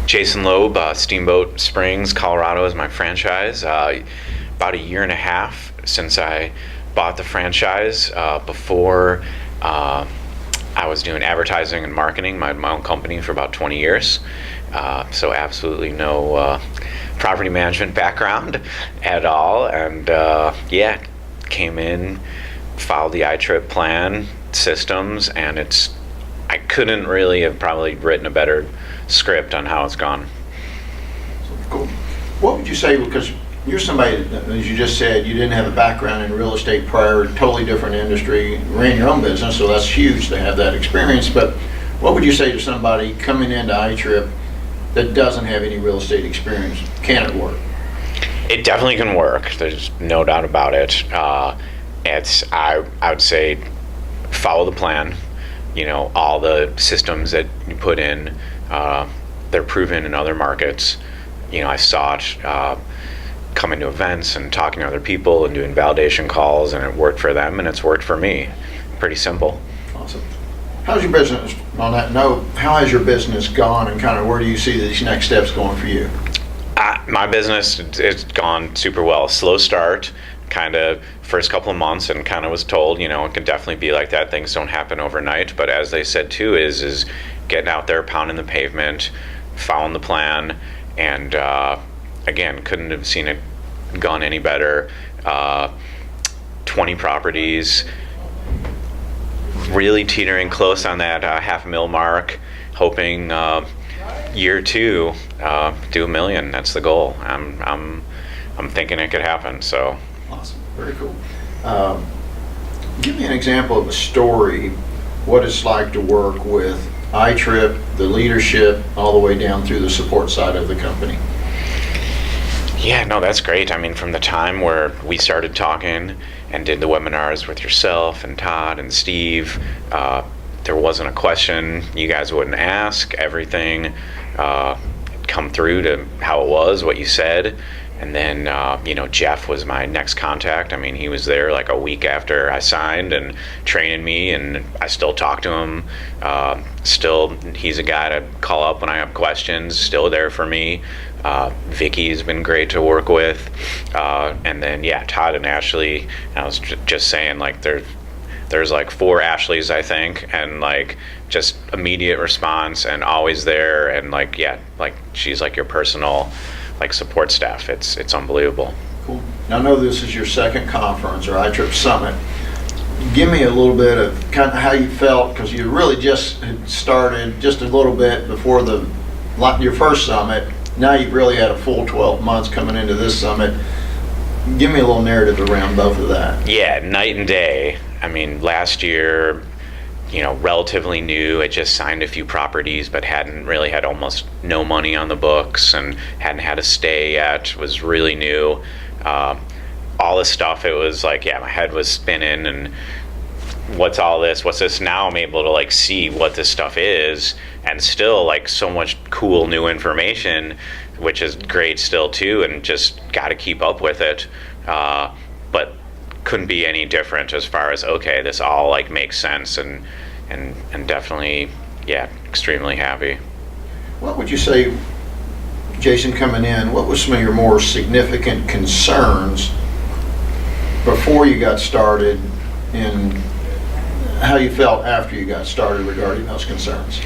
Jason Loeb, Steamboat Springs, Colorado is my franchise. About a year and a half since I bought the franchise. Before I was doing advertising and marketing. I had my own company for about 20 years. So absolutely no property management background at all. And yeah, came in, followed the iTrip plan, systems, and I couldn't really have probably written a better script on how it's gone. Cool. What would you say, because you're somebody that, as you just said, you didn't have a background in real estate prior, totally different industry, ran your own business, so that's huge to have that experience, but what would you say to somebody coming into iTrip that doesn't have any real estate experience? Can it work? It definitely can work. There's no doubt about it. I would say follow the plan. You know, all the systems that you put in, they're proven in other markets. You know, I saw it coming to events and talking to other people and doing validation calls, and it worked for them and it's worked for me. Pretty simple. Awesome. How's your business, on that note, how has your business gone, and kind of where do you see these next steps going for you? My business, it's gone super well. Slow start, kind of first couple of months, and kind of was told, you know, it can definitely be like that. Things don't happen overnight, but as they said too, is getting out there, pounding the pavement, following the plan, and again, couldn't have seen it gone any better. 20 properties, really teetering close on that $500,000 mark, hoping year two do $1 million. That's the goal. I'm thinking it could happen. So awesome, very cool. Give me an example of a story, what it's like to work with iTrip, the leadership, all the way down through the support side of the company. Yeah, no, that's great. I mean, from the time where we started talking and did the webinars with yourself and Todd and Steve, there wasn't a question you guys wouldn't ask. Everything come through to how it was, what you said. And then, you know, Jeff was my next contact. I mean, he was there like a week after I signed and training me, and I still talk to him. Still, he's a guy to call up when I have questions, still there for me. Vicky's been great to work with. And then, yeah, Todd and Ashley, I was just saying, like, there's like 4 Ashleys, I think, and like just immediate response and always there, and like, yeah, like she's like your personal like support staff. It's unbelievable. Cool. Now I know this is your second conference or iTrip Summit. Give me a little bit of kind of how you felt, because you really just had started just a little bit before your first summit. Now you've really had a full 12 months coming into this summit. Give me a little narrative around both of that. Yeah, night and day. I mean, last year, you know, relatively new. I just signed a few properties, but hadn't really had almost no money on the books and hadn't had a stay yet. Was really new. All this stuff, it was like, yeah, my head was spinning, and what's all this? What's this? Now I'm able to like see what this stuff is, and still like so much cool new information, which is great still too, and just got to keep up with it. But couldn't be any different as far as, okay, this all like makes sense, and definitely, yeah, extremely happy. What would you say, Jason, coming in, what was some of your more significant concerns before you got started, and how you felt after you got started regarding those concerns?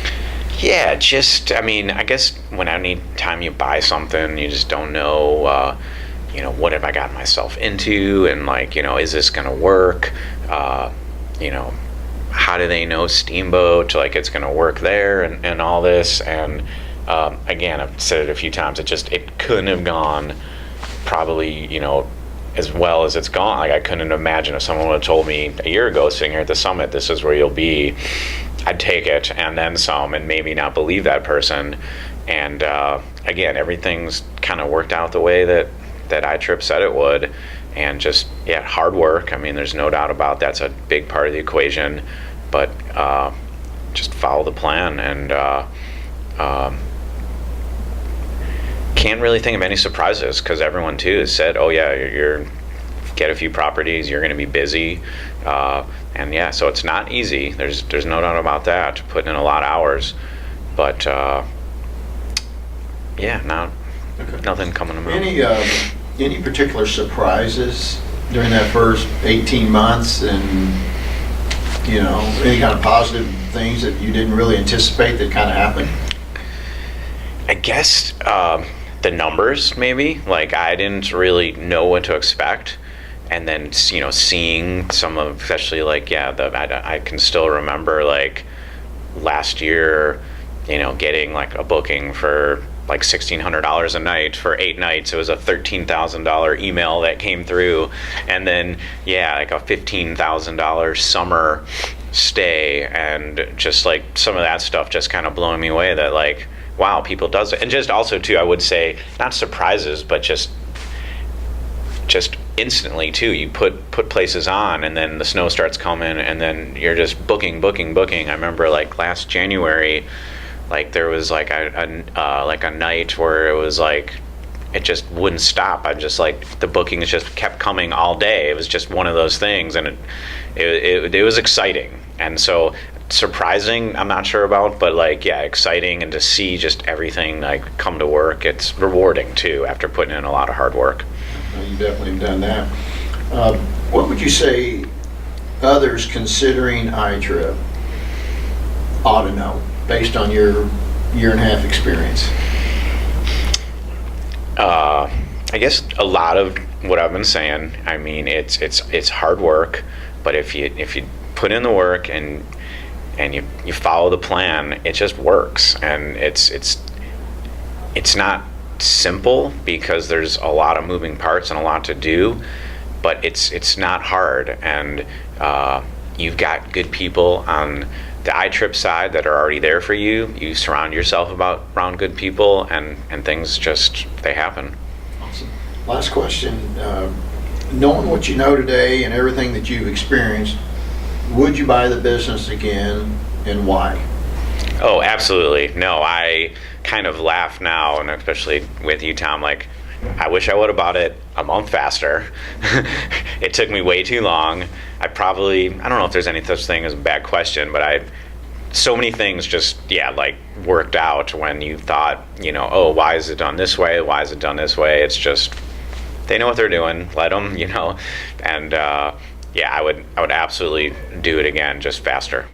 Yeah, just, I mean, I guess when any time you buy something, you just don't know, you know, what have I gotten myself into, and like, you know, is this gonna work? You know, how do they know Steamboat, like it's gonna work there, and all this, and again, I've said it a few times, it couldn't have gone probably, you know, as well as it's gone. Like, I couldn't imagine if someone would have told me a year ago, sitting here at the summit, this is where you'll be, I'd take it and then some, and maybe not believe that person. And again, everything's kind of worked out the way that iTrip said it would, and just, yeah, hard work. I mean, there's no doubt about that's a big part of the equation, but just follow the plan, and can't really think of any surprises, because everyone too has said, oh yeah, you're get a few properties, you're going to be busy, and yeah, so it's not easy. There's no doubt about that, putting in a lot of hours, but yeah, Okay. nothing coming to mind. Any particular surprises during that first 18 months, and any kind of positive things that you didn't really anticipate that kind of happened? I guess the numbers, maybe. Like, I didn't really know what to expect, and then seeing some of, especially like, I can still remember like last year, getting like a booking for like $1,600 a night for 8 nights. It was a $13,000 email that came through, and then like a $15,000 summer stay, and just like some of that stuff just kind of blowing me away. That like, wow, people does it. And just also too, I would say, not surprises, but just instantly too, you put places on, and then the snow starts coming, and then you're just booking. I remember like last January, like there was like a night where it was like it just wouldn't stop. I just like the bookings just kept coming all day. It was just one of those things, and it was exciting. And so surprising, I'm not sure about, but like, yeah, exciting, and to see just everything like come to work, it's rewarding too after putting in a lot of hard work. You definitely have done that. What would you say others considering iTrip ought to know based on your year and a half experience? I guess a lot of what I've been saying. I mean, it's hard work, but if you put in the work and you follow the plan, it just works. And it's not simple because there's a lot of moving parts and a lot to do, but it's not hard. And you've got good people on the iTrip side that are already there for you. You surround yourself around good people, and things just, they happen. Awesome. Last question. Knowing what you know today and everything that you've experienced, would you buy the business again, and why? Oh, absolutely. No, I kind of laugh now, and especially with you, Tom, like, I wish I would have bought it a month faster. It took me way too long. I don't know if there's any such thing as a bad question, but so many things just, like worked out when you thought, oh, why is it done this way? Why is it done this way? It's just, they know what they're doing. Let them, and I would absolutely do it again, just faster.